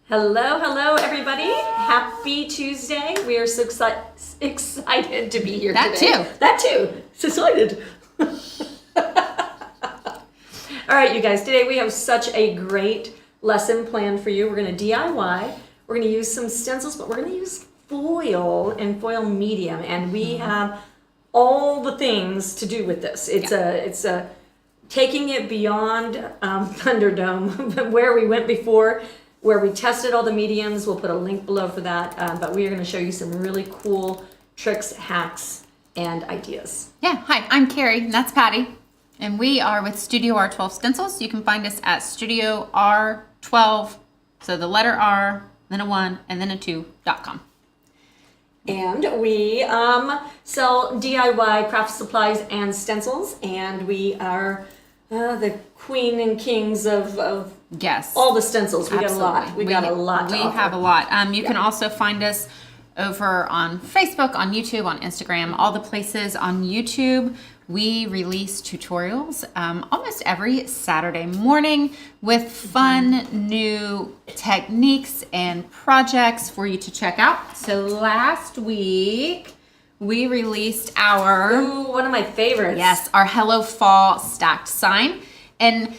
Hello, everybody. Happy Tuesday. We are so excited to be here today. That too. So excited. All right, you guys, today we have such a great lesson planned for you. We're going to DIY. We're going to use some stencils, but we're going to use foil and foil medium. And we have all the things to do with this. It's a taking it beyond Thunderdome, where we went before, where we tested all the mediums. We'll put a link below for that. But we are going to show you some really cool tricks, hacks, and ideas. Yeah, hi, I'm Kari, and that's Patty. And we are with Studio R12 Stencils. You can find us at Studio R12, so the letter R, then a 1, and then a 2.com. And we sell DIY craft supplies and stencils, and we are the queen and kings of yes, all the stencils. We absolutely. got a lot. We got a lot to We offer. have a lot. You can also find us over on Facebook, on YouTube, on Instagram, all the places on YouTube. We release tutorials almost every Saturday morning with fun new techniques and projects for you to check out. So last week we released our one of my favorites. Yes, our Hello Fall stacked sign. And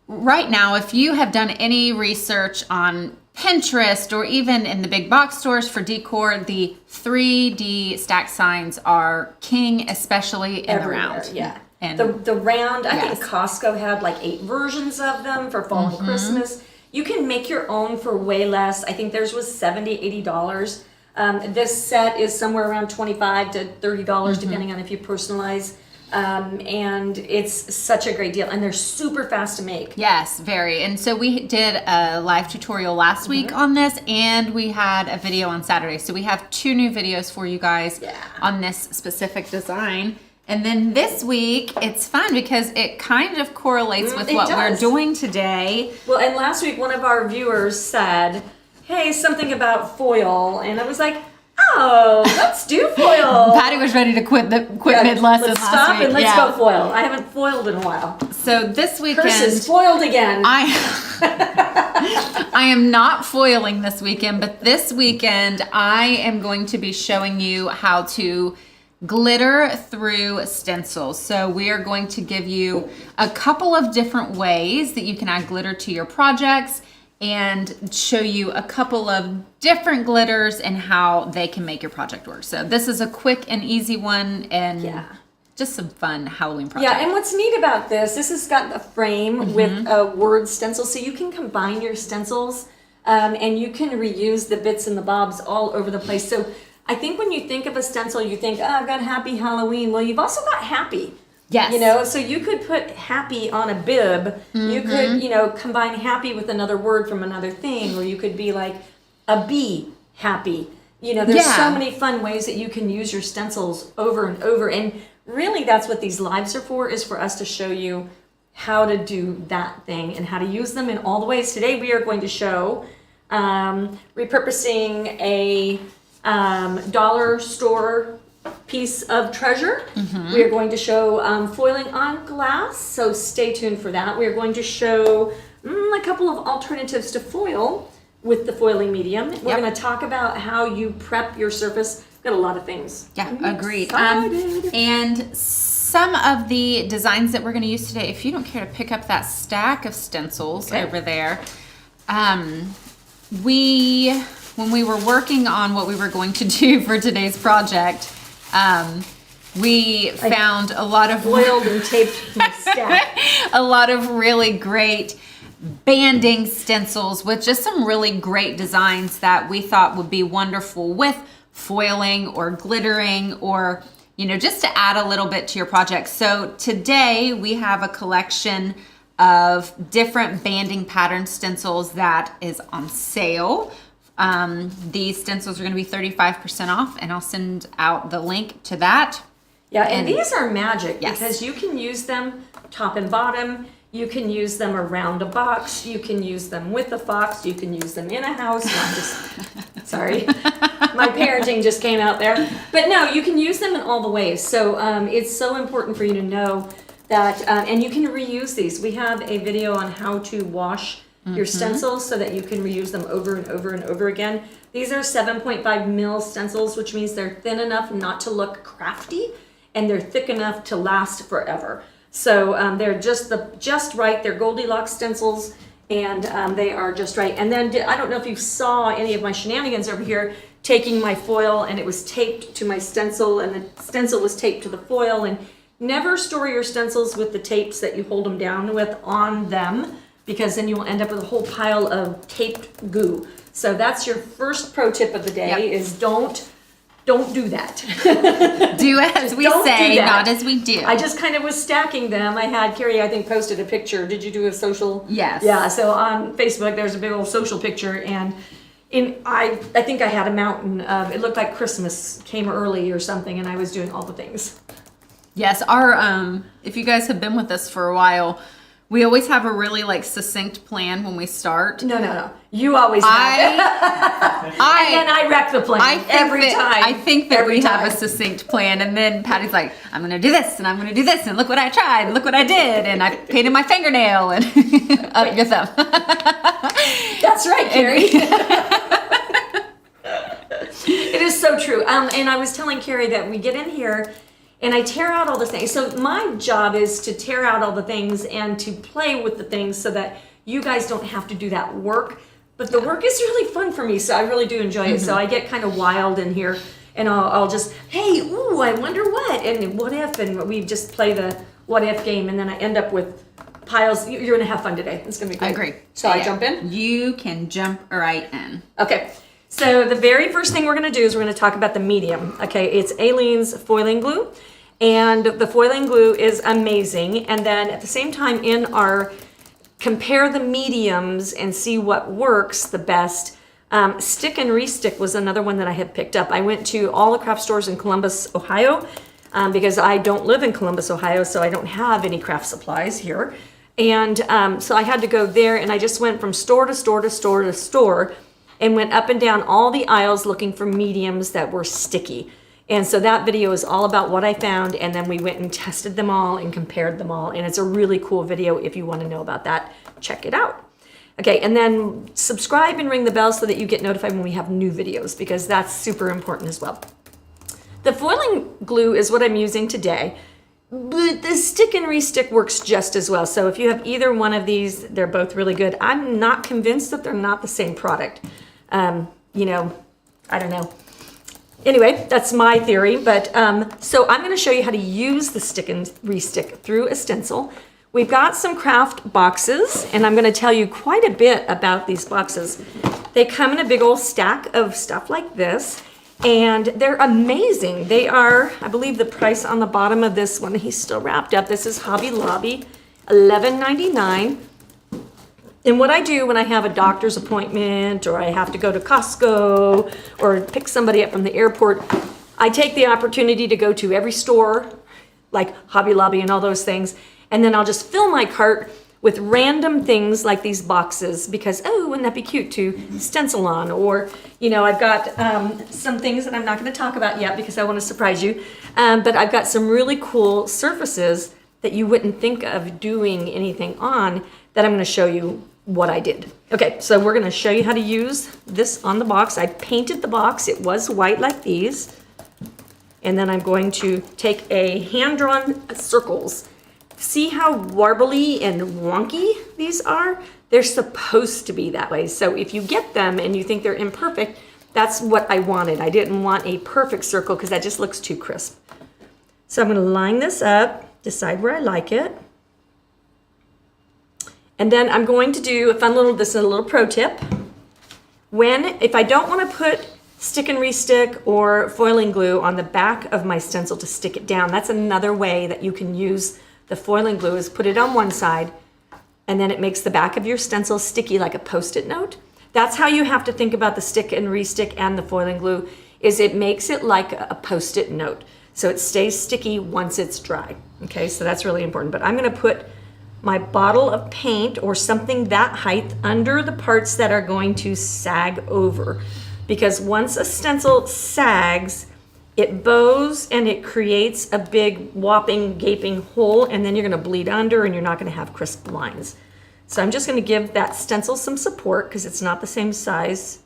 right now, if you have done any research on Pinterest or even in the big box stores for decor, the 3D stacked signs are king, especially in Everywhere, the round. Yeah. And the round, I yes. think Costco had like 8 versions of them for fall and Christmas. You can make your own for way less. I think theirs was $70, $80. This set is somewhere around $25 to $30, depending on if you personalize. And it's such a great deal, and they're super fast to make. Yes, very. And so we did a live tutorial last week on this, and we had a video on Saturday. So we have 2 new videos for you guys on this specific design. And then this week, it's fun because it kind of correlates with what we're doing today. Well, and last week, one of our viewers said, hey, something about foil, and I was like, oh, let's do foil. Patty was ready to quit mid-lesson last week. Let's stop and let's go foil. I haven't foiled in a while. So this weekend... Curses, foiled again. I am not foiling this weekend, but this weekend I am going to be showing you how to glitter through stencils. So we are going to give you a couple of different ways that you can add glitter to your projects and show you a couple of different glitters and how they can make your project work. So this is a quick and easy one, and just some fun Halloween project. Yeah, and what's neat about this has got a frame with a word stencil, so you can combine your stencils and you can reuse the bits and the bobs all over the place. So I think when you think of a stencil, you think, oh, I've got Happy Halloween. Well, you've also got Happy. Yes. You know, so you could put happy on a bib. You could, combine happy with another word from another thing, or you could be like a bee happy. There's so many fun ways that you can use your stencils over and over. And really that's what these lives are for, is for us to show you how to do that thing and how to use them in all the ways. Today we are going to show repurposing a dollar store piece of treasure. We are going to show foiling on glass, so stay tuned for that. We are going to show a couple of alternatives to foil with the foiling medium. We're going to talk about how you prep your surface. We've got a lot of things. Yeah, agreed. And some of the designs that we're going to use today, if you don't care to pick up that stack of stencils over there, when we were working on what we were going to do for today's project, we found a lot of foiled and taped my stack. A lot of really great banding stencils with just some really great designs that we thought would be wonderful with foiling or glittering, or just to add a little bit to your project. So today we have a collection of different banding pattern stencils that is on sale. These stencils are going to be 35% off, and I'll send out the link to that. Yeah, and these are magic because you can use them top and bottom. You can use them around a box. You can use them with a box. You can use them in a house. Sorry, my parenting just came out there. But no, you can use them in all the ways. So it's so important for you to know that, and you can reuse these. We have a video on how to wash your stencils so that you can reuse them over and over and over again. These are 7.5 mil stencils, which means they're thin enough not to look crafty, and they're thick enough to last forever. So they're just right. They're Goldilocks stencils, and they are just right. And then I don't know if you saw any of my shenanigans over here, taking my foil and it was taped to my stencil, and the stencil was taped to the foil. And never store your stencils with the tapes that you hold them down with on them, because then you'll end up with a whole pile of taped goo. So that's your first pro tip of the day, is don't do that. Do as we say, not as we do. I just kind of was stacking them. I had Kari, I think, posted a picture. Did you do a social? Yes. Yeah, so on Facebook, there's a big old social picture, and I think I had a mountain of, it looked like Christmas came early or something, and I was doing all the things. Yes, our if you guys have been with us for a while, we always have a really succinct plan when we start. No. You always have. And then I wreck the plan every time. I think that we have a succinct plan, and then Patty's like, I'm going to do this, and I'm going to do this, and look what I tried, and look what I did, and I painted my fingernail, and up your thumb. That's right, Kari. It is so true. And I was telling Kari that we get in here, and I tear out all the things. So my job is to tear out all the things and to play with the things so that you guys don't have to do that work. But the work is really fun for me, so I really do enjoy it. So I get kind of wild in here, and I'll just, hey, ooh, I wonder what, and what if, and we just play the what if game, and then I end up with piles. You're gonna have fun today. It's gonna be great. I agree. Shall I jump in? You can jump right in. Okay. So the very first thing we're gonna do is we're gonna talk about the medium. Okay, it's Aleene's foiling glue. And the foiling glue is amazing. And then at the same time, in our compare the mediums and see what works the best, Stick and Restick was another one that I had picked up. I went to all the craft stores in Columbus, Ohio, because I don't live in Columbus, Ohio, so I don't have any craft supplies here. And so I had to go there, and I just went from store to store to store to store and went up and down all the aisles looking for mediums that were sticky. And so that video is all about what I found, and then we went and tested them all and compared them all, and it's a really cool video. If you want to know about that, check it out. Okay, and then subscribe and ring the bell so that you get notified when we have new videos, because that's super important as well. The foiling glue is what I'm using today, but the Stick and Restick works just as well. So if you have either one of these, they're both really good. I'm not convinced that they're not the same product. You know, I don't know. Anyway, that's my theory, but so I'm going to show you how to use the Stick and Restick through a stencil. We've got some craft boxes, and I'm going to tell you quite a bit about these boxes. They come in a big old stack of stuff like this, and they're amazing. They are, I believe the price on the bottom of this one, he's still wrapped up. This is Hobby Lobby, $11.99. And what I do when I have a doctor's appointment, or I have to go to Costco, or pick somebody up from the airport, I take the opportunity to go to every store, like Hobby Lobby and all those things, and then I'll just fill my cart with random things like these boxes, because, oh, wouldn't that be cute to stencil on? Or, you know, I've got some things that I'm not going to talk about yet because I want to surprise you, but I've got some really cool surfaces that you wouldn't think of doing anything on that I'm going to show you what I did. Okay, so we're going to show you how to use this on the box. I painted the box. It was white like these. And then I'm going to take a hand-drawn circles. See how warbly and wonky these are? They're supposed to be that way. So if you get them and you think they're imperfect, that's what I wanted. I didn't want a perfect circle because that just looks too crisp. So I'm going to line this up, decide where I like it. And then I'm going to do a fun little, this is a little pro tip. If I don't want to put Stick and Restick or foiling glue on the back of my stencil to stick it down, that's another way that you can use the foiling glue, is put it on one side, and then it makes the back of your stencil sticky like a Post-it note. That's how you have to think about the Stick and Restick and the foiling glue, is it makes it like a Post-it note. So it stays sticky once it's dry. Okay, so that's really important. But I'm going to put my bottle of paint or something that height under the parts that are going to sag over. Because once a stencil sags, it bows and it creates a big whopping gaping hole, and then you're going to bleed under and you're not going to have crisp lines. So I'm just going to give that stencil some support because it's not the same size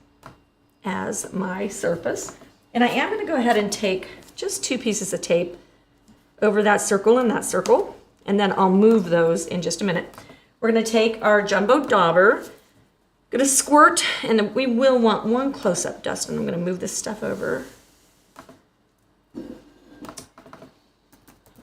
as my surface. And I am going to go ahead and take just 2 pieces of tape over that circle and that circle, and then I'll move those in just a minute. We're going to take our jumbo dauber, going to squirt, and we will want one close-up, Dustin. I'm going to move this stuff over.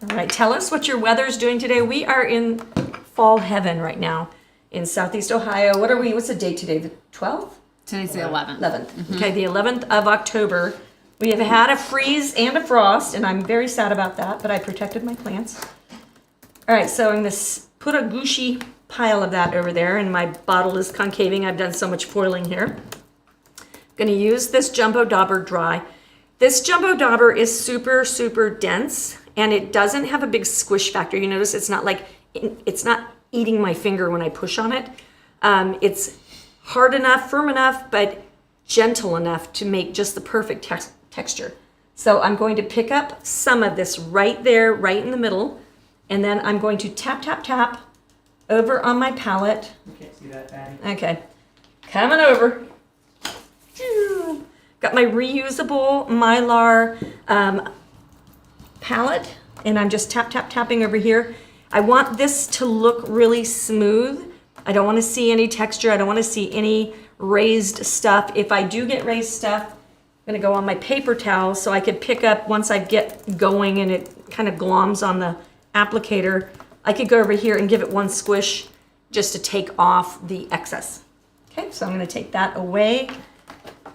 All right, tell us what your weather's doing today. We are in fall heaven right now in Southeast Ohio. What's the date today? The 12th? Today's the 11th. 11th. Mm-hmm. Okay, the 11th of October. We have had a freeze and a frost, and I'm very sad about that, but I protected my plants. All right, so I'm going to put a gushy pile of that over there, and my bottle is concaving. I've done so much foiling here. I'm going to use this jumbo dauber dry. This jumbo dauber is super, super dense, and it doesn't have a big squish factor. You notice it's not eating my finger when I push on it. It's hard enough, firm enough, but gentle enough to make just the perfect texture. So I'm going to pick up some of this right there, right in the middle, and then I'm going to tap, tap, tap over on my palette. You can't see that, Patty. Okay, coming over. Got my reusable Mylar palette, and I'm just tap, tap, tapping over here. I want this to look really smooth. I don't want to see any texture. I don't want to see any raised stuff. If I do get raised stuff, I'm going to go on my paper towel so I could pick up once I get going and it kind of gloms on the applicator. I could go over here and give it one squish just to take off the excess. Okay, so I'm going to take that away.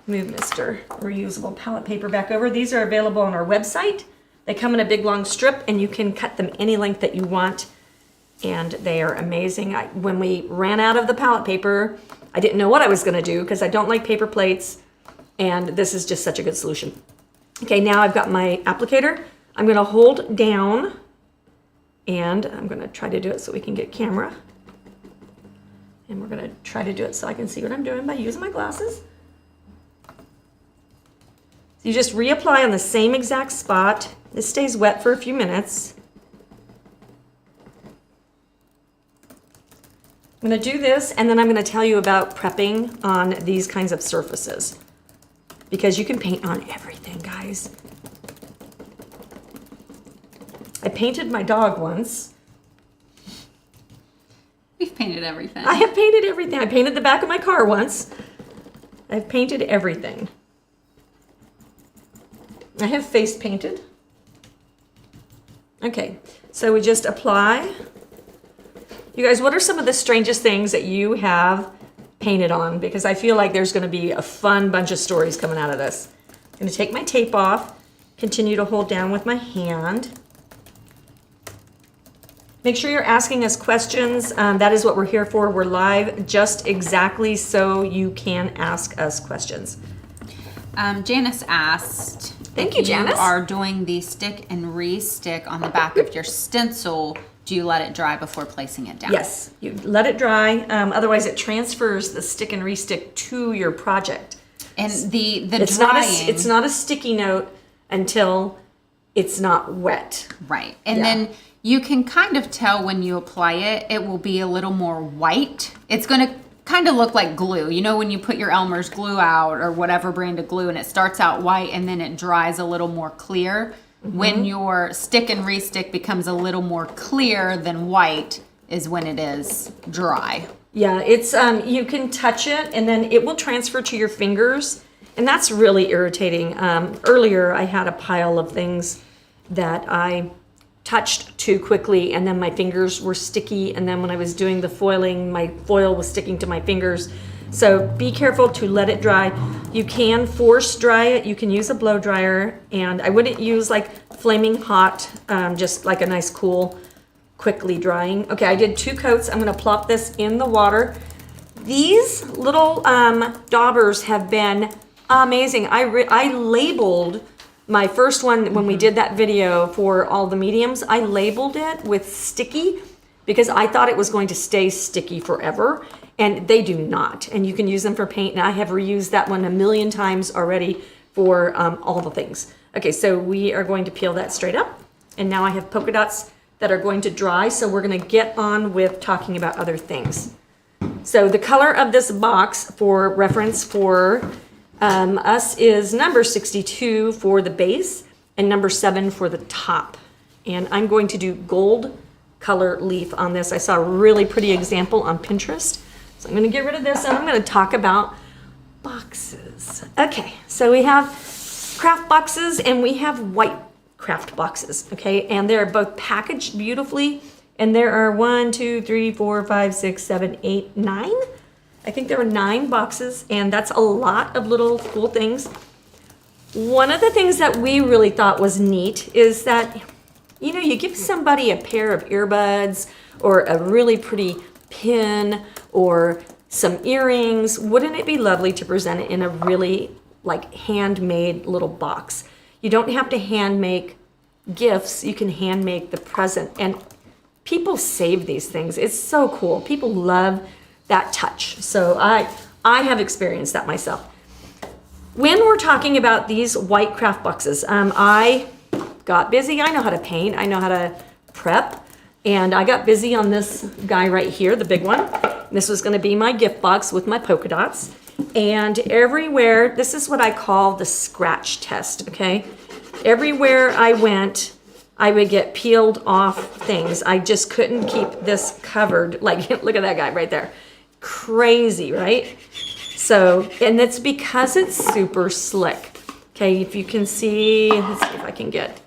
Move Mr. Reusable palette paper back over. These are available on our website. They come in a big long strip and you can cut them any length that you want. And they are amazing. When we ran out of the palette paper, I didn't know what I was going to do because I don't like paper plates. And this is just such a good solution. Okay, now I've got my applicator. I'm going to hold down and I'm going to try to do it so we can get camera. And we're going to try to do it so I can see what I'm doing by using my glasses. So you just reapply on the same exact spot. This stays wet for a few minutes. I'm going to do this, and then I'm going to tell you about prepping on these kinds of surfaces. Because you can paint on everything, guys. I painted my dog once. We've painted everything. I have painted everything. I painted the back of my car once. I've painted everything. I have face painted. Okay, so we just apply. You guys, what are some of the strangest things that you have painted on? Because I feel like there's going to be a fun bunch of stories coming out of this. I'm going to take my tape off, continue to hold down with my hand. Make sure you're asking us questions. That is what we're here for. We're live just exactly so you can ask us questions. Janice asked, Thank you, Janice. You are doing the stick and re-stick on the back of your stencil. Do you let it dry before placing it down? Yes, you let it dry. Otherwise, it transfers the stick and re-stick to your project. And the it's drying, it's not a sticky note until it's not wet. Right. And then you can kind of tell when you apply it, it will be a little more white. It's going to kind of look like glue. You know, when you put your Elmer's glue out or whatever brand of glue and it starts out white and then it dries a little more clear. Mm-hmm. When your stick and re-stick becomes a little more clear than white is when it is dry. Yeah, it's you can touch it and then it will transfer to your fingers, and that's really irritating. Earlier I had a pile of things that I touched too quickly and then my fingers were sticky, and then when I was doing the foiling, my foil was sticking to my fingers. So be careful to let it dry. You can force dry it. You can use a blow dryer, and I wouldn't use like flaming hot, just like a nice cool, quickly drying. Okay, I did 2 coats. I'm gonna plop this in the water. These little daubers have been amazing. I labeled my first one when we did that video for all the mediums. I labeled it with sticky because I thought it was going to stay sticky forever. And they do not. And you can use them for paint. And I have reused that one a million times already for all the things. Okay, so we are going to peel that straight up. And now I have polka dots that are going to dry. So we're going to get on with talking about other things. So the color of this box for reference for us is number 62 for the base and number 7 for the top. And I'm going to do gold color leaf on this. I saw a really pretty example on Pinterest. So I'm going to get rid of this and I'm going to talk about boxes. Okay, so we have craft boxes and we have white craft boxes, okay? And they're both packaged beautifully. And there are 1, 2, 3, 4, 5, 6, 7, 8, 9. I think there are 9 boxes, and that's a lot of little cool things. One of the things that we really thought was neat is that, you know, you give somebody a pair of earbuds or a really pretty pin or some earrings. Wouldn't it be lovely to present it in a really like handmade little box? You don't have to hand make gifts. You can hand make the present. And people save these things. It's so cool. People love that touch. So I have experienced that myself. When we're talking about these white craft boxes, I got busy. I know how to paint. I know how to prep. And I got busy on this guy right here, the big one. This was going to be my gift box with my polka dots. And everywhere, this is what I call the scratch test, okay? Everywhere I went, I would get peeled off things. I just couldn't keep this covered. Like, look at that guy right there. Crazy, right? So, and it's because it's super slick. Okay, if you can see, let's see if I can get,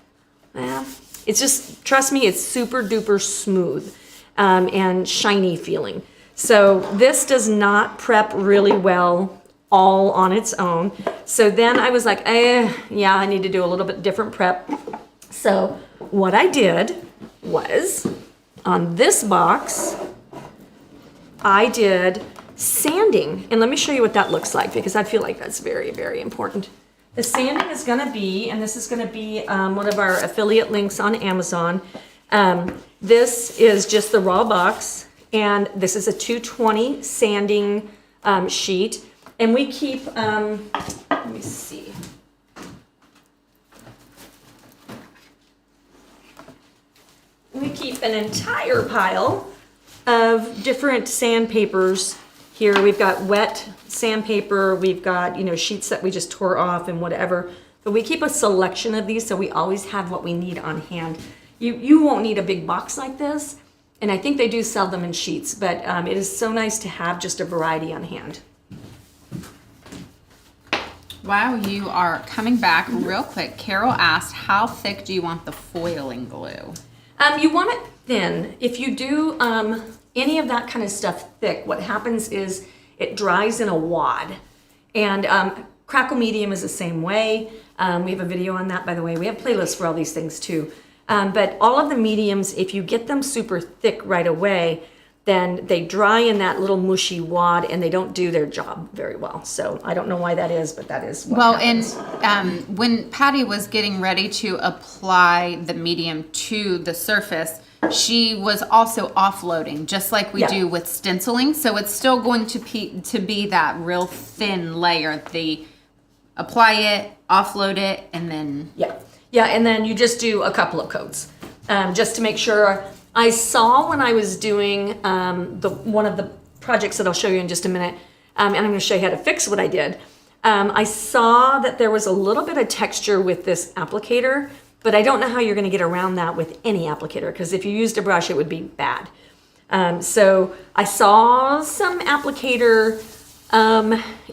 it's just, trust me, it's super duper smooth and shiny feeling. So this does not prep really well all on its own. So then I was like, yeah, I need to do a little bit different prep. So what I did was, on this box, I did sanding. And let me show you what that looks like, because I feel like that's very, very important. The sanding is gonna be, and this is gonna be one of our affiliate links on Amazon. This is just the raw box, and this is a 220 sanding sheet. And we keep, let me see. We keep an entire pile of different sandpapers here. We've got wet sandpaper, we've got, you know, sheets that we just tore off and whatever. But we keep a selection of these so we always have what we need on hand. You won't need a big box like this, and I think they do sell them in sheets, but it is so nice to have just a variety on hand. While you are coming back real quick, Carol asked, how thick do you want the foiling glue? You want it thin. If you do any of that kind of stuff thick, what happens is it dries in a wad. And crackle medium is the same way. We have a video on that, by the way. We have playlists for all these things too. But all of the mediums, if you get them super thick right away, then they dry in that little mushy wad and they don't do their job very well. So I don't know why that is, but that is what happens. And when Patty was getting ready to apply the medium to the surface, she was also offloading, just like we do with stenciling. So it's still going to be that real thin layer. The apply it, offload it, and then... Yeah, and then you just do a couple of coats just to make sure. I saw when I was doing one of the projects that I'll show you in just a minute, and I'm going to show you how to fix what I did. I saw that there was a little bit of texture with this applicator, but I don't know how you're going to get around that with any applicator, because if you used a brush, it would be bad. So I saw some applicator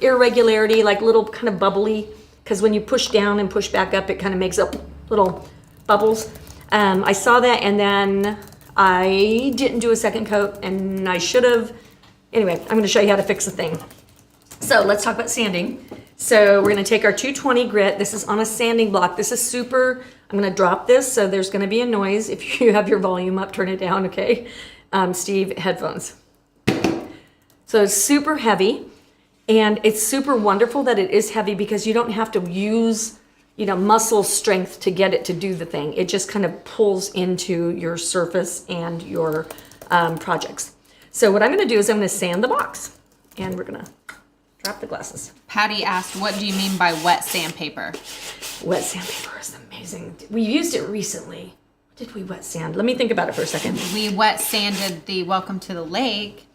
irregularity, like little kind of bubbly, because when you push down and push back up, it kind of makes up little bubbles. I saw that, and then I didn't do a second coat, and I should have. Anyway, I'm going to show you how to fix the thing. So let's talk about sanding. So we're going to take our 220 grit. This is on a sanding block. This is super. I'm going to drop this, so there's going to be a noise. If you have your volume up, turn it down, okay? Steve, headphones. So it's super heavy, and it's super wonderful that it is heavy because you don't have to use, you know, muscle strength to get it to do the thing. It just kind of pulls into your surface and your projects. So what I'm going to do is I'm going to sand the box, and we're going to drop the glasses. Patty asked, what do you mean by wet sandpaper? Wet sandpaper is amazing. We used it recently. What did we wet sand? Let me think about it for a second. We wet sanded the Welcome to the Lake.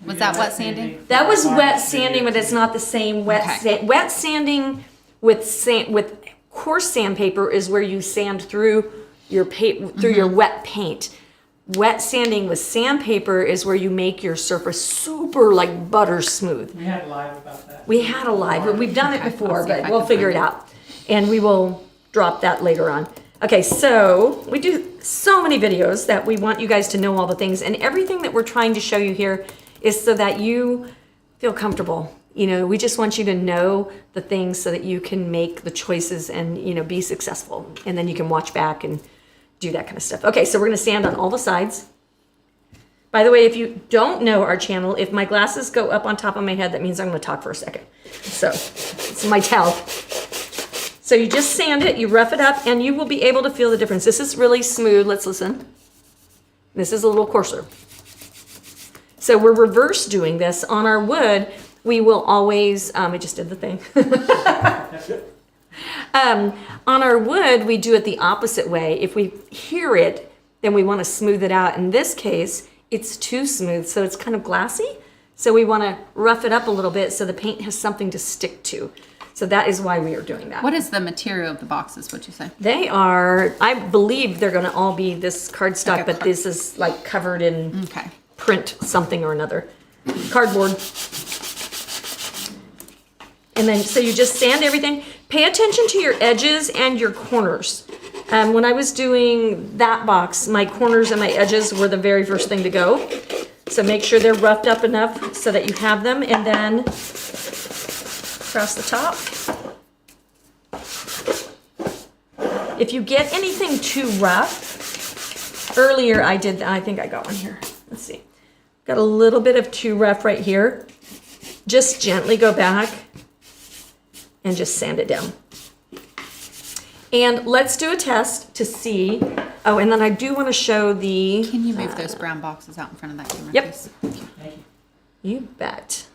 Was that wet sanding? That was wet sanding, but it's not the same wet sanding with coarse sandpaper is where you sand through your your wet paint. Wet sanding with sandpaper is where you make your surface super like butter smooth. We had live about that. We had a live, but we've done it before, but we'll figure it out. And we will drop that later on. Okay, so we do so many videos that we want you guys to know all the things, and everything that we're trying to show you here is so that you feel comfortable. You know, we just want you to know the things so that you can make the choices and, you know, be successful. And then you can watch back and do that kind of stuff. Okay, so we're gonna sand on all the sides. By the way, if you don't know our channel, if my glasses go up on top of my head, that means I'm gonna talk for a second. So, it's my towel. So you just sand it, you rough it up, and you will be able to feel the difference. This is really smooth, let's listen. This is a little coarser. So we're reverse doing this. On our wood, we will always, I just did the thing. On our wood, we do it the opposite way. If we hear it, then we want to smooth it out. In this case, it's too smooth, so it's kind of glassy. So we want to rough it up a little bit so the paint has something to stick to. So that is why we are doing that. What is the material of the boxes, would you say? They are, I believe they're going to all be this cardstock, but this is like covered in print something or another. Cardboard. And then, so you just sand everything. Pay attention to your edges and your corners. When I was doing that box, my corners and my edges were the very first thing to go. So make sure they're roughed up enough so that you have them, and then across the top. If you get anything too rough, earlier I did, I think I got one here. Let's see. Got a little bit of too rough right here. Just gently go back and just sand it down. And let's do a test to see. Oh, and then I do want to show the... Can you move those brown boxes out in front of that camera, Yep. please? Thank you. You bet.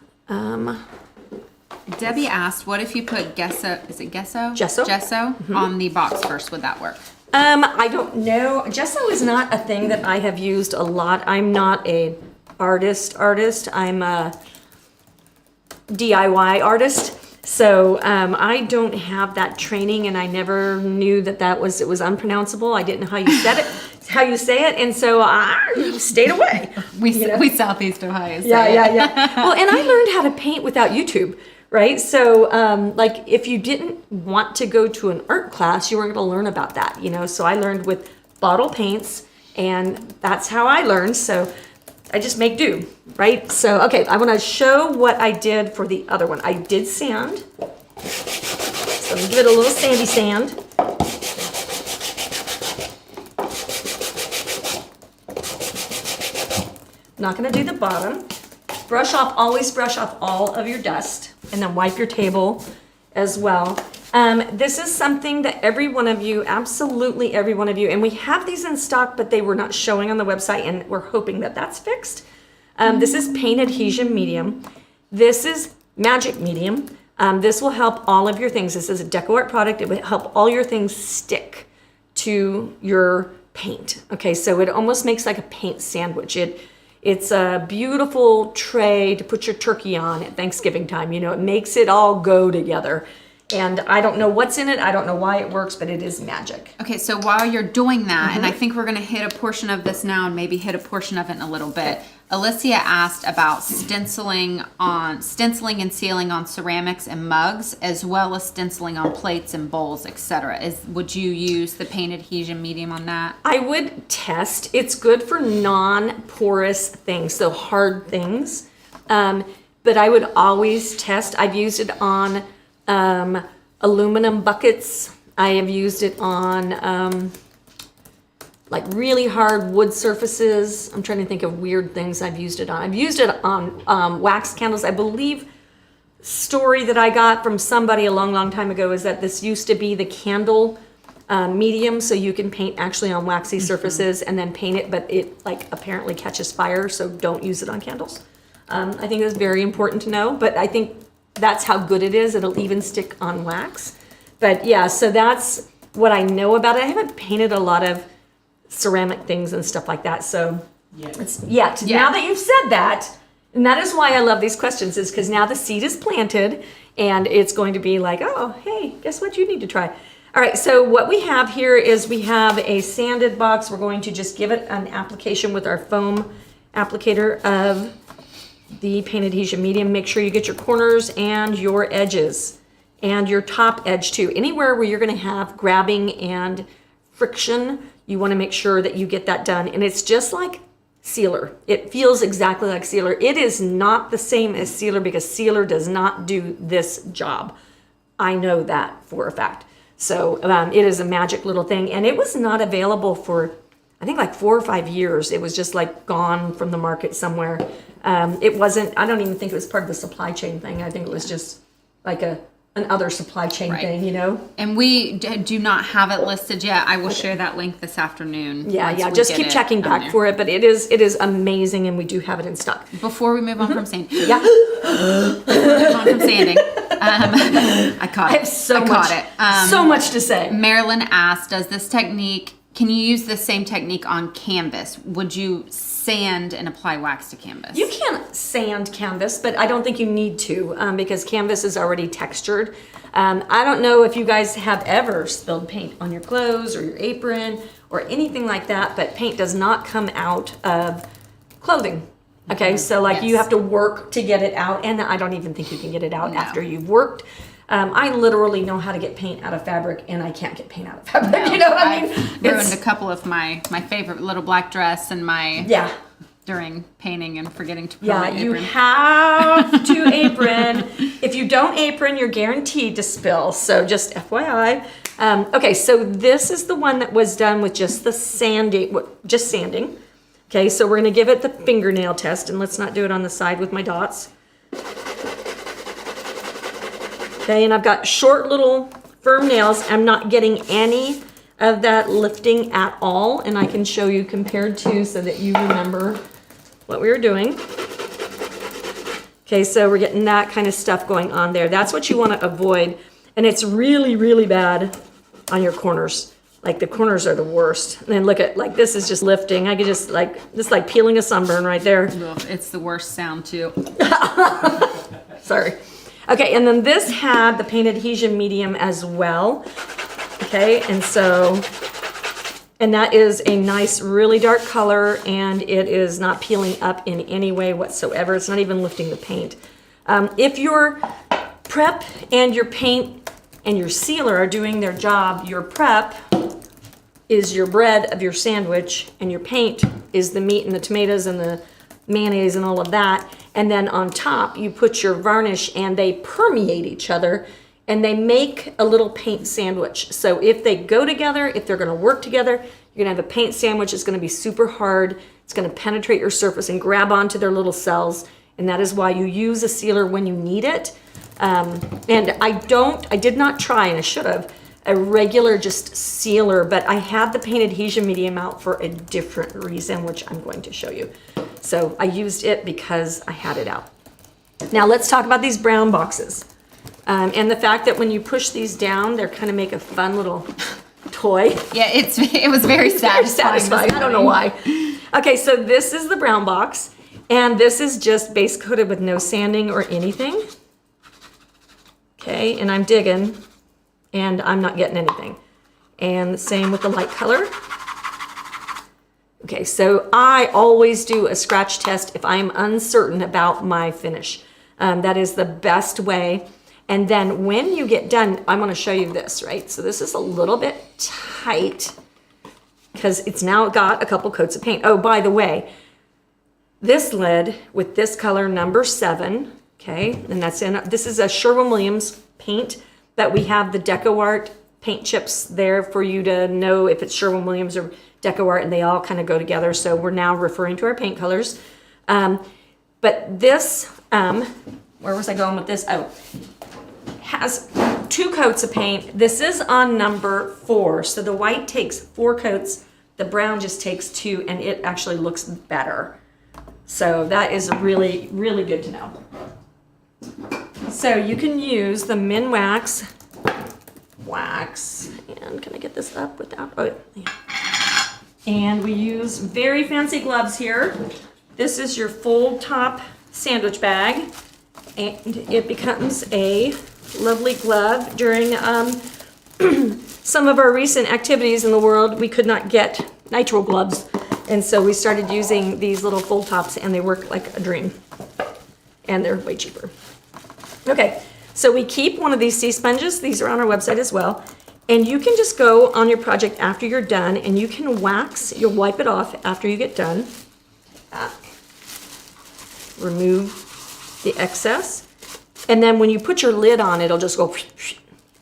Debbie asked, what if you put gesso, is it gesso? Gesso. Gesso on the box first, would that work? I don't know. Gesso is not a thing that I have used a lot. I'm not a artist. I'm a DIY artist. So I don't have that training, and I never knew that it was unpronounceable. I didn't know how you say it, and so I stayed away. We Southeast Ohio. Yeah. Well, and I learned how to paint without YouTube, right? So like if you didn't want to go to an art class, you weren't going to learn about that, you know. So I learned with bottle paints, and that's how I learned. So I just make do, right? So, okay, I want to show what I did for the other one. I did sand. So I'm going to give it a little sandy sand. I'm not going to do the bottom. Always brush off all of your dust, and then wipe your table as well. This is something that every one of you, absolutely every one of you, and we have these in stock, but they were not showing on the website, and we're hoping that that's fixed. This is paint adhesion medium. This is magic medium. This will help all of your things. This is a Deco Art product. It will help all your things stick to your paint. Okay, so it almost makes like a paint sandwich. It's a beautiful tray to put your turkey on at Thanksgiving time. You know, it makes it all go together. And I don't know what's in it. I don't know why it works, but it is magic. Okay, so while you're doing that, and I think we're going to hit a portion of this now and maybe hit a portion of it in a little bit. Alicia asked about stenciling and sealing on ceramics and mugs, as well as stenciling on plates and bowls, etc. Would you use the paint adhesion medium on that? I would test. It's good for non-porous things, so hard things. But I would always test. I've used it on aluminum buckets. I have used it on like really hard wood surfaces. I'm trying to think of weird things I've used it on. I've used it on wax candles. I believe story that I got from somebody a long time ago is that this used to be the candle medium, so you can paint actually on waxy surfaces and then paint it, but it like apparently catches fire, so don't use it on candles. I think it's very important to know, but I think that's how good it is. It'll even stick on wax. But yeah, so that's what I know about it. I haven't painted a lot of ceramic things and stuff like that. So now that you've said that, And that is why I love these questions, is because now the seed is planted and it's going to be like, oh, hey, guess what you need to try? All right, so what we have here is we have a sanded box. We're going to just give it an application with our foam applicator of the paint adhesion medium. Make sure you get your corners and your edges and your top edge too. Anywhere where you're gonna have grabbing and friction, you wanna make sure that you get that done. And it's just like sealer. It feels exactly like sealer. It is not the same as sealer because sealer does not do this job. I know that for a fact. So it is a magic little thing. And it was not available for, I think like 4 or 5 years. It was just like gone from the market somewhere. It wasn't, I don't even think it was part of the supply chain thing. I think it was just like an other supply chain thing, you know? And we do not have it listed yet. I will share that link this afternoon. Yeah. Just keep checking back for it. But it is amazing, and we do have it in stock. Before we move on from sanding. Yeah. Before we move on from sanding. I caught it. I have so much to say. Marilyn asked, can you use the same technique on canvas? Would you sand and apply wax to canvas? You can sand canvas, but I don't think you need to because canvas is already textured. I don't know if you guys have ever spilled paint on your clothes or your apron or anything like that, but paint does not come out of clothing. Okay, so like you have to work to get it out, and I don't even think you can get it out after you've worked. I literally know how to get paint out of fabric, and I can't get paint out of fabric. No, you know what I mean? I've ruined a couple of my favorite little black dress and my during painting and forgetting to put on the apron. You have to apron. If you don't apron, you're guaranteed to spill. So just FYI. Okay, so this is the one that was done with just the sanding, just sanding. Okay, so we're gonna give it the fingernail test, and let's not do it on the side with my dots. Okay, and I've got short little firm nails. I'm not getting any of that lifting at all, and I can show you compared to so that you remember what we were doing. Okay, so we're getting that kind of stuff going on there. That's what you want to avoid, and it's really, really bad on your corners. Like the corners are the worst. And then look at, like this is just lifting. I could just like peeling a sunburn right there. Ugh, it's the worst sound too. Sorry. Okay, and then this had the paint adhesion medium as well. Okay, and that is a nice, really dark color, and it is not peeling up in any way whatsoever. It's not even lifting the paint. If your prep and your paint and your sealer are doing their job, your prep is your bread of your sandwich, and your paint is the meat and the tomatoes and the mayonnaise and all of that. And then on top, you put your varnish, and they permeate each other, and they make a little paint sandwich. So if they go together, if they're gonna work together, you're gonna have a paint sandwich. It's gonna be super hard. It's gonna penetrate your surface and grab onto their little cells. And that is why you use a sealer when you need it. And I did not try, and I should have, a regular just sealer, but I have the paint adhesion medium out for a different reason, which I'm going to show you. So I used it because I had it out. Now let's talk about these brown boxes. And the fact that when you push these down, they're kind of make a fun little toy. Yeah, it was very satisfying. I don't know why. Okay, so this is the brown box, and this is just base coated with no sanding or anything. Okay, and I'm digging, and I'm not getting anything. And the same with the light color. Okay, so I always do a scratch test if I am uncertain about my finish. That is the best way. And then when you get done, I'm gonna show you this, right? So this is a little bit tight because it's now got a couple coats of paint. Oh, by the way, this lid with this color, number 7, okay, and that's in, this is a Sherwin-Williams paint, but we have the Deco Art paint chips there for you to know if it's Sherwin-Williams or Deco Art, and they all kind of go together. So we're now referring to our paint colors. But this, where was I going with this? Oh, has 2 coats of paint. This is on number 4. So the white takes 4 coats, the brown just takes 2, and it actually looks better. So that is really, really good to know. So you can use the Minwax wax, and can I get this up without, oh yeah. And we use very fancy gloves here. This is your full top sandwich bag, and it becomes a lovely glove. During some of our recent activities in the world, we could not get nitrile gloves, and so we started using these little fold tops, and they work like a dream, and they're way cheaper. Okay, so we keep one of these sea sponges. These are on our website as well. And you can just go on your project after you're done, and you can wax. You'll wipe it off after you get done. Remove the excess. And then when you put your lid on, it'll just go,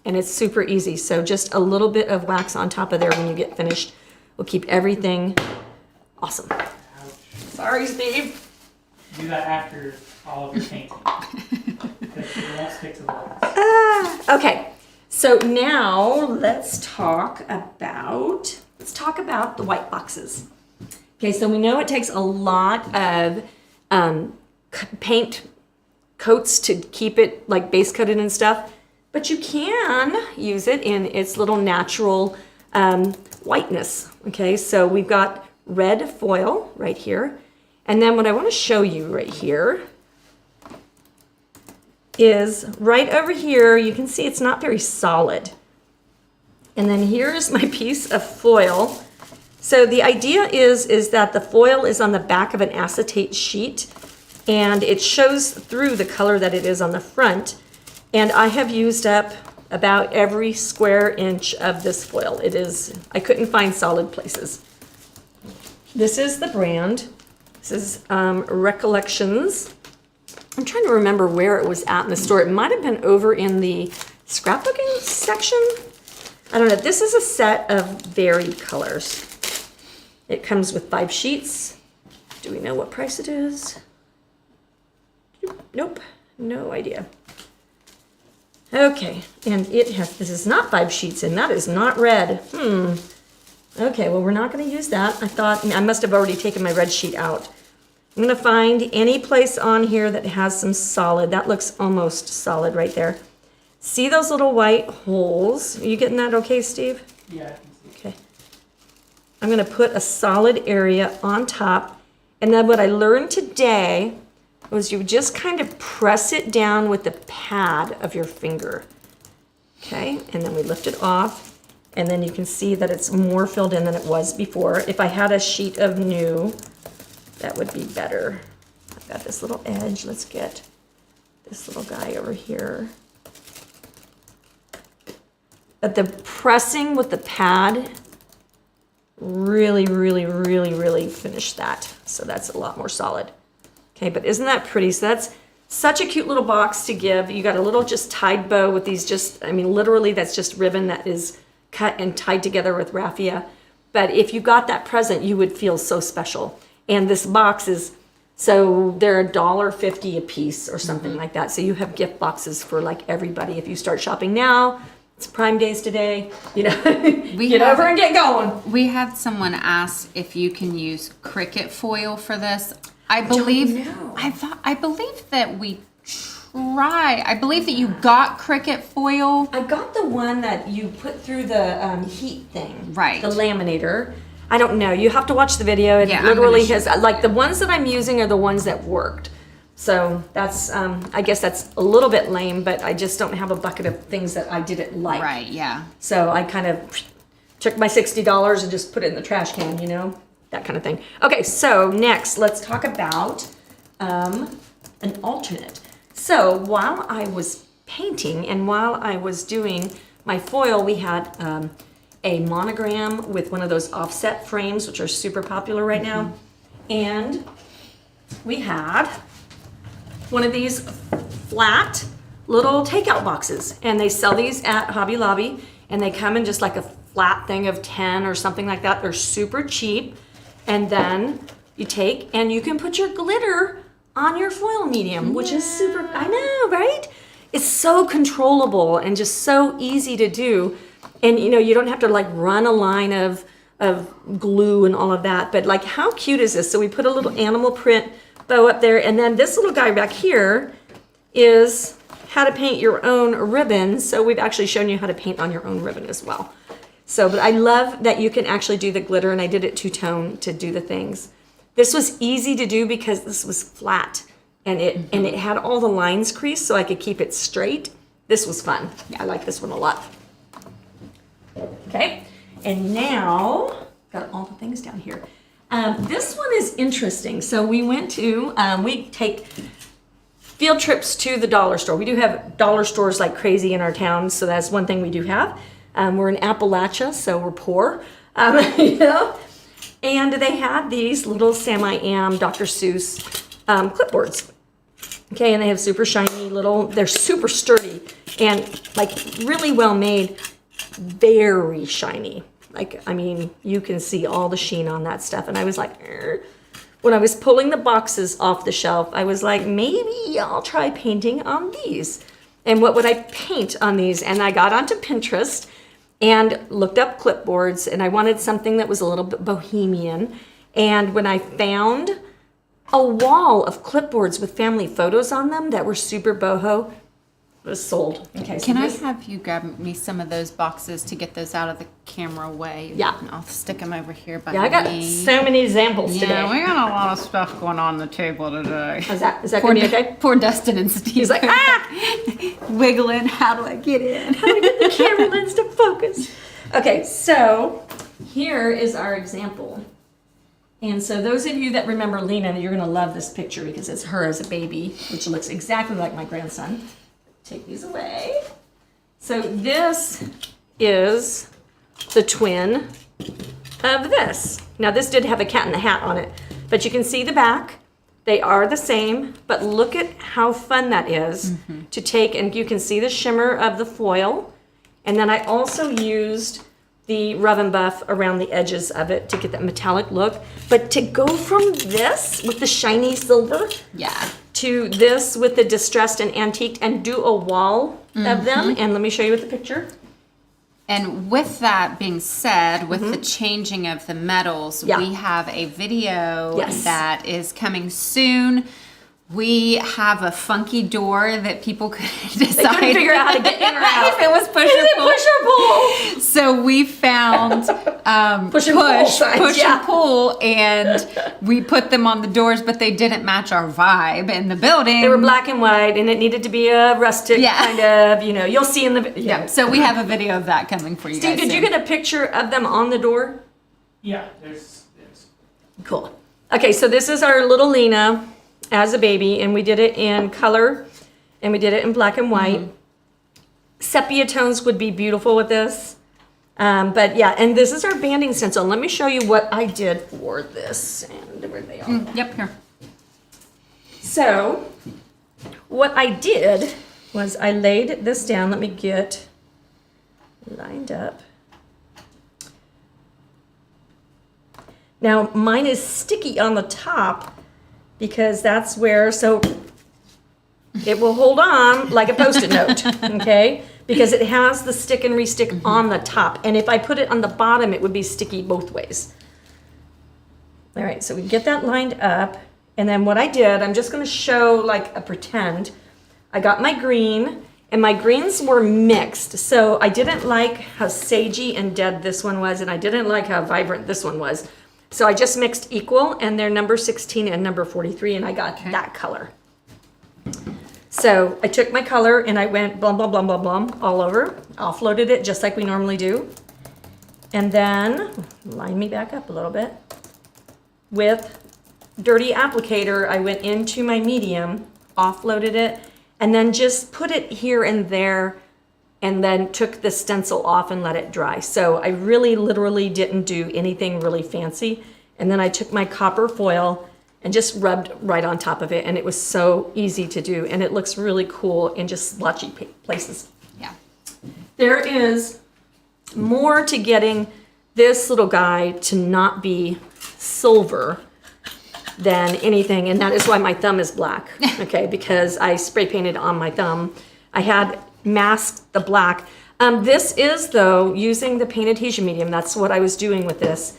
and it's super easy. So just a little bit of wax on top of there when you get finished will keep everything awesome. Ouch. Sorry, Steve. Do that after all of your painting. Because it won't stick to the glass. Okay. So now let's talk about the white boxes. Okay, so we know it takes a lot of paint coats to keep it like base coated and stuff, but you can use it in its little natural whiteness. Okay, so we've got red foil right here, and then what I want to show you right here is right over here. You can see it's not very solid. And then here's my piece of foil. So the idea is that the foil is on the back of an acetate sheet, and it shows through the color that it is on the front. And I have used up about every square inch of this foil. I couldn't find solid places. This is the brand. This is Recollections. I'm trying to remember where it was at in the store. It might have been over in the scrapbooking section. I don't know. This is a set of varied colors. It comes with 5 sheets. Do we know what price it is? Nope. No idea. Okay. And this is not 5 sheets, and that is not red. Okay, well, we're not going to use that. I must have already taken my red sheet out. I'm going to find any place on here that has some solid. That looks almost solid right there. See those little white holes? Are you getting that okay, Steve? Yeah, I can see. Okay. I'm going to put a solid area on top. And then what I learned today was you just kind of press it down with the pad of your finger. Okay, and then we lift it off. And then you can see that it's more filled in than it was before. If I had a sheet of new, that would be better. I've got this little edge. Let's get this little guy over here. But the pressing with the pad really, really, really, really finished that. So that's a lot more solid. Okay, but isn't that pretty? So that's such a cute little box to give. You got a little just tied bow with these literally that's just ribbon that is cut and tied together with raffia. But if you got that present, you would feel so special. And this box so they're $1.50 a piece or something like that. So you have gift boxes for like everybody. If you start shopping now, it's Prime Days today, get over and get going. We had someone ask if you can use cricket foil for this. I believe that we try. I believe that you got cricket foil. I got the one that you put through the heat thing. Right. The laminator. I don't know. You have to watch the video. It literally has, the ones that I'm using are the ones that worked. So that's, I guess that's a little bit lame, but I just don't have a bucket of things that I didn't like. Right, yeah. So I kind of took my $60 and just put it in the trash can, that kind of thing. Okay, so next let's talk about an alternate. So while I was painting and while I was doing my foil, we had a monogram with one of those offset frames, which are super popular right now. And we had one of these flat little takeout boxes, and they sell these at Hobby Lobby, and they come in just like a flat thing of 10 or something like that. They're super cheap. And then you take and you can put your glitter on your foil medium, which is super, I know, right? It's so controllable and just so easy to do. And you don't have to like run a line of glue and all of that, but like how cute is this? So we put a little animal print bow up there, and then this little guy back here is how to paint your own ribbon. So we've actually shown you how to paint on your own ribbon as well. So, but I love that you can actually do the glitter, and I did it two-tone to do the things. This was easy to do because this was flat. and it had all the lines creased so I could keep it straight. This was fun. I like this one a lot. Okay, and now got all the things down here. This one is interesting. So we went to, we take field trips to the dollar store. We do have dollar stores like crazy in our town, so that's one thing we do have. We're in Appalachia, so we're poor, you know. And they had these little Sam I Am Dr. Seuss clipboards. Okay, and they have super shiny little, they're super sturdy and like really well made, very shiny. Like, I mean, you can see all the sheen on that stuff. And I was like, when I was pulling the boxes off the shelf, I was like, maybe I'll try painting on these. And what would I paint on these? And I got onto Pinterest and looked up clipboards, and I wanted something that was a little bit bohemian. And when I found a wall of clipboards with family photos on them that were super boho, it was sold. Okay, so Can I have you grab me some of those boxes to get those out of the camera way? Yeah. And I'll stick them over here by Yeah, I got me. so many examples today. Yeah, we got a lot of stuff going on the table today. Is that Poor, going to be okay? poor Dustin and Steve. He's like, ah! Wiggling. How do I get in? The camera lens to focus. Okay, so here is our example. And so those of you that remember Lena, you're going to love this picture because it's her as a baby, which looks exactly like my grandson. Take these away. So this is the twin of this. Now this did have a cat in the hat on it, but you can see the back. They are the same, but look at how fun that is to take, and you can see the shimmer of the foil. And then I also used the rub and buff around the edges of it to get that metallic look. But to go from this with the shiny silver Yeah. to this with the distressed and antiqued and do a wall of them. And let me show you with the picture. And with that being said, with the changing of the metals, Yeah. we have a video Yes. that is coming soon. We have a funky door that people could decide. They couldn't figure out how to get in or out. If it was push Is or it pull. push or pull? So we found Push and pull signs, push yeah. and pull, and we put them on the doors, but they didn't match our vibe in the building. They were black and white, and it needed to be a rustic kind of, you know, you'll see in the Yeah. So we have a video of that coming for you Steve, guys. did you soon. get a picture of them on the door? Yeah, there's Cool. Okay, so this is our little Lena as a baby, and we did it in color, and we did it in black and white. Sepia tones would be beautiful with this. But yeah, and this is our banding stencil. Let me show you what I did for this, and where they are. Yep, here. So, what I did was I laid this down. Let me get lined up. Now, mine is sticky on the top because that's where, so it will hold on like a Post-it note, okay? Because it has the stick and re-stick on the top. And if I put it on the bottom, it would be sticky both ways. All right, so we get that lined up. And then what I did, I'm just gonna show like a pretend. I got my green, and my greens were mixed. So I didn't like how sagey and dead this one was, and I didn't like how vibrant this one was. So I just mixed equal, and they're number 16 and number 43, and I got that color. So I took my color and I went blum, blum, blum, blum, blum all over, offloaded it just like we normally do. And then, line me back up a little bit. With dirty applicator, I went into my medium, offloaded it, and then just put it here and there, and then took the stencil off and let it dry. So I really literally didn't do anything really fancy. And then I took my copper foil and just rubbed right on top of it, and it was so easy to do, and it looks really cool in just splotchy places. Yeah. There is more to getting this little guy to not be silver than anything, and that is why my thumb is black, okay, because I spray painted on my thumb. I had masked the black. This is, though, using the paint adhesion medium. That's what I was doing with this.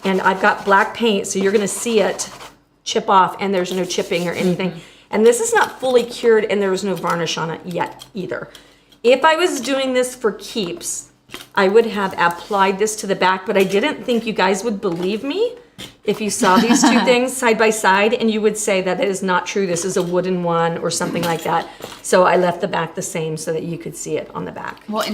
And I've got black paint, so you're gonna see it chip off, and there's no chipping or anything. And this is not fully cured, and there was no varnish on it yet either. If I was doing this for keeps, I would have applied this to the back, but I didn't think you guys would believe me if you saw these two things side by side, and you would say that it is not true, this is a wooden one or something like that. So I left the back the same so that you could see it on the back. Well,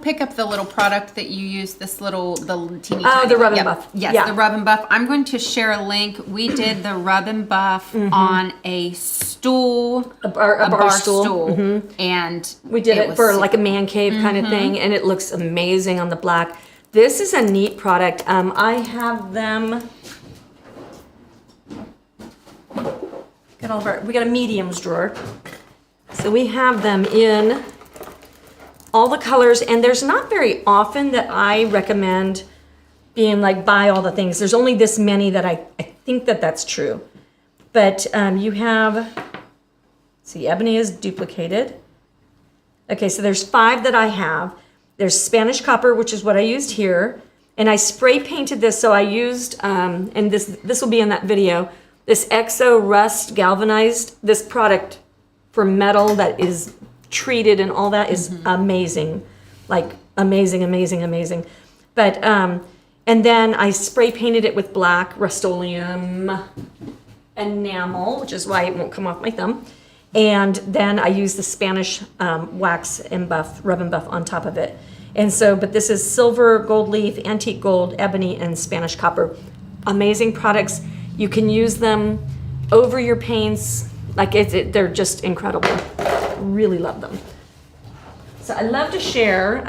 pick up the little product that you use, the teeny Oh, tiny the rub and yep. buff. Yes, Yeah. the rub and buff. I'm going to share a link. We did the rub and buff on a stool, A bar stool. And We did it was for like a man cave kind of thing, and it looks amazing on the black. This is a neat product. I have them. We got a mediums drawer. So we have them in all the colors, and there's not very often that I recommend being like buy all the things. There's only this many that I think that that's true. But you have, see, ebony is duplicated. Okay, so there's 5 that I have. There's Spanish copper, which is what I used here. And I spray painted this, so I used, and this will be in that video, this Exo Rust Galvanized. This product for metal that is treated and all that is amazing. Like, amazing, amazing, amazing. But, and then I spray painted it with black Rust-Oleum enamel, which is why it won't come off my thumb. And then I use the Spanish wax and buff, rub and buff on top of it. And so, but this is silver, gold leaf, antique gold, ebony, and Spanish copper. Amazing products. You can use them over your paints. Like they're just incredible. Really love them. So I love to share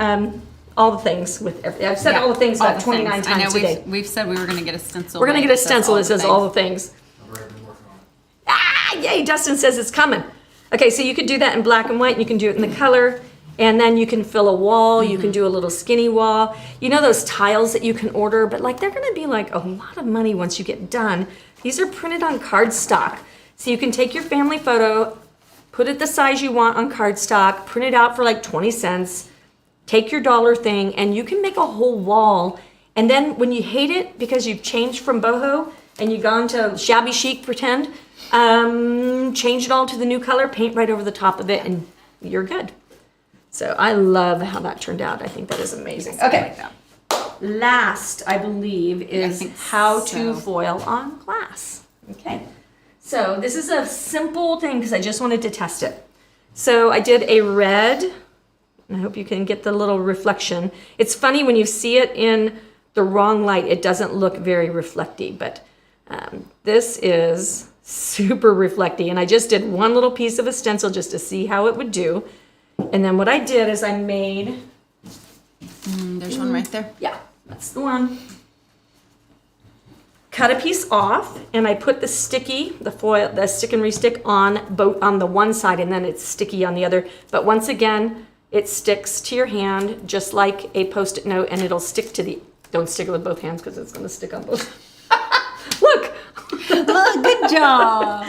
all the things with everything. I've said all the things about 29 times I know today. we've said we were going to get a stencil. We're going to get a stencil that says all the things. I've already been working on it. Ah, yay, Dustin says it's coming. Okay, so you could do that in black and white, and you can do it in the color, and then you can fill a wall, you can do a little skinny wall. You know those tiles that you can order, but like they're gonna be like a lot of money once you get done. These are printed on cardstock. So you can take your family photo, put it the size you want on cardstock, print it out for like 20 cents, take your dollar thing, and you can make a whole wall. And then when you hate it because you've changed from boho and you've gone to shabby chic pretend, change it all to the new color, paint right over the top of it, and you're good. So I love how that turned out. I think that is amazing. Okay, last I believe is how to foil on glass. Okay, so this is a simple thing because I just wanted to test it. So I did a red. I hope you can get the little reflection. It's funny when you see it in the wrong light, it doesn't look very reflecty, but this is super reflecty. And I just did one little piece of a stencil just to see how it would do. And then what I did is I made... there's one right there. Yeah, that's the one. Cut a piece off, and I put the sticky, the foil, the stick and re-stick on the one side, and then it's sticky on the other. But once again, it sticks to your hand just like a Post-it note, and it'll stick to the... Don't stick it with both hands because it's going to stick on both. Look! Look, good job.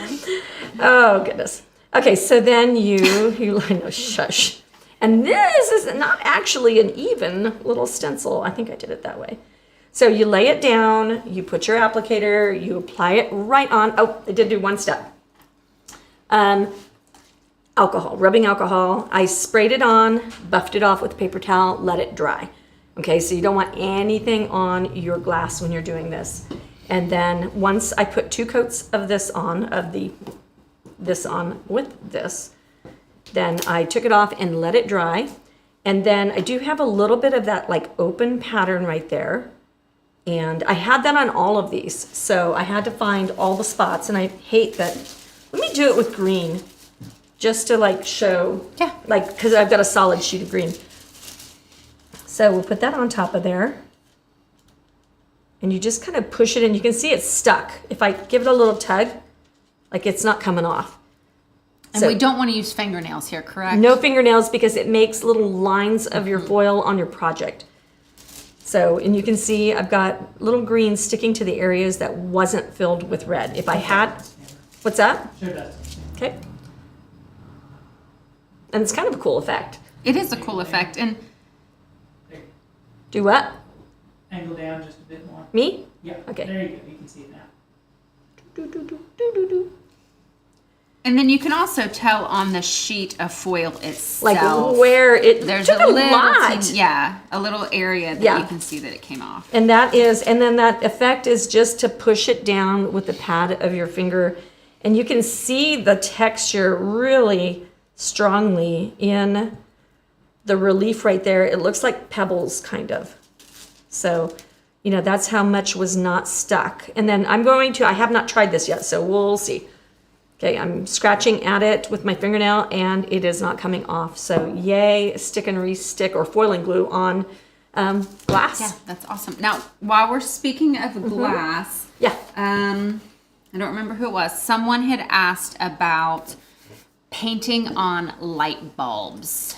Oh, goodness. Okay, so then you no, shush. And this is not actually an even little stencil. I think I did it that way. So you lay it down, you put your applicator, you apply it right on. Oh, I did do one step. Alcohol, rubbing alcohol. I sprayed it on, buffed it off with a paper towel, let it dry. Okay, so you don't want anything on your glass when you're doing this. And then once I put 2 coats of this on, this on with this, then I took it off and let it dry. And then I do have a little bit of that like open pattern right there. And I had that on all of these. So I had to find all the spots, and I hate that. Let me do it with green just to like show, like, because I've got a solid sheet of green. So we'll put that on top of there. And you just kind of push it in. You can see it's stuck. If I give it a little tug, like it's not coming off. And so, we don't want to use fingernails here, correct? No fingernails because it makes little lines of your foil on your project. So, and you can see I've got little green sticking to the areas that wasn't filled with red. If I had, what's that? Sure does. Okay. And it's kind of a cool effect. It is a cool effect. And do what? Angle down just a bit more. Me? Yeah. Okay. There you go. You can see it now. Do, do, do, do, do, do. And then you can also tell on the sheet of foil itself. Like where it there's took a a little lot. a little area that Yeah. you can see that it came off. And then that effect is just to push it down with the pad of your finger. And you can see the texture really strongly in the relief right there. It looks like pebbles, kind of. So, you know, that's how much was not stuck. And then I have not tried this yet, so we'll see. Okay, I'm scratching at it with my fingernail and it is not coming off. So yay, stick and re-stick or foiling glue on glass. Yeah, that's awesome. Now, while we're speaking of glass, Yeah. I don't remember who it was. Someone had asked about painting on light bulbs.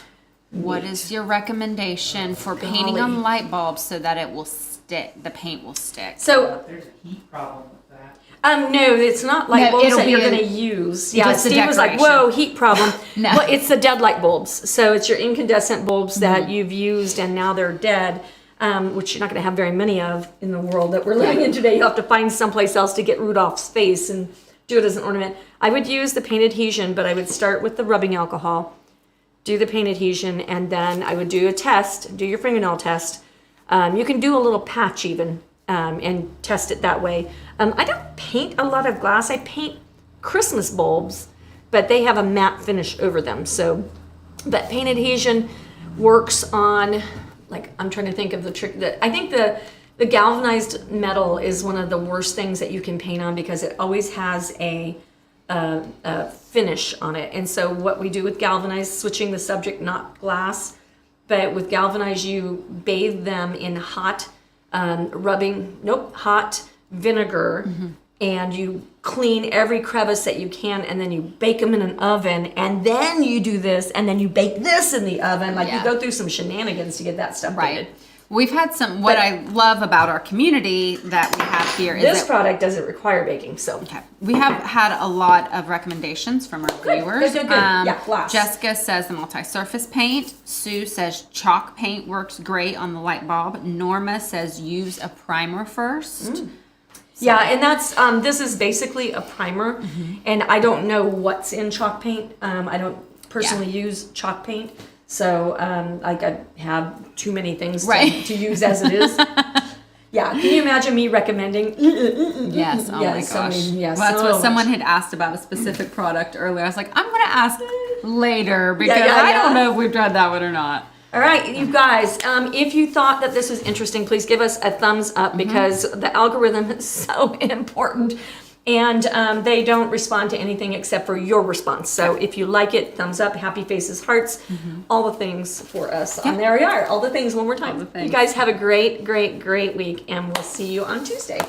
What is your recommendation for painting on light bulbs so that it will stick, the paint will stick? So, There's a heat problem with that. no, it's not light No, bulbs it'll that be you're a- going to use. Yeah, just a Steve was like, decoration. whoa, heat problem. No. Well, it's the dead light bulbs. So it's your incandescent bulbs that you've used and now they're dead, which you're not going to have very many of in the world that we're living in today. You have to find someplace else to get Rudolph's face and do it as an ornament. I would use the paint adhesion, but I would start with the rubbing alcohol, do the paint adhesion, and then I would do a test, do your fingernail test. You can do a little patch even and test it that way. I don't paint a lot of glass. I paint Christmas bulbs, but they have a matte finish over them. So, but paint adhesion works on, like, I'm trying to think of the trick that I think the galvanized metal is one of the worst things that you can paint on because it always has a finish on it. And so what we do with galvanized, switching the subject, not glass, but with galvanized, you bathe them in hot hot vinegar, and you clean every crevice that you can, and then you bake them in an oven, and then you do this, and then you bake this in the oven. Like you go through some shenanigans to get that stuff painted. We've had what I love about our community that we have here is This that product doesn't require baking, so. okay, we have had a lot of recommendations from our viewers. good. Yeah, glass. Jessica says the multi-surface paint. Sue says chalk paint works great on the light bulb. Norma says use a primer first. Yeah, and that's this is basically a primer, and I don't know what's in chalk paint. I don't personally use chalk paint, so like I have too many things to use as it is. Yeah, can you imagine me recommending? Yes, oh Yes, my I gosh. mean, yeah, Well, that's so what someone much. had asked about a specific product earlier. I was like, I'm going to ask later because yeah, I yeah. don't know if we've tried that one or not. All right, you guys, if you thought that this was interesting, please give us a thumbs up because the algorithm is so important and they don't respond to anything except for your response. So if you like it, thumbs up, happy faces, hearts, all the things for us. And there we are, all the things one more time. All the things. You guys have a great, great, great week and we'll see you on Tuesday.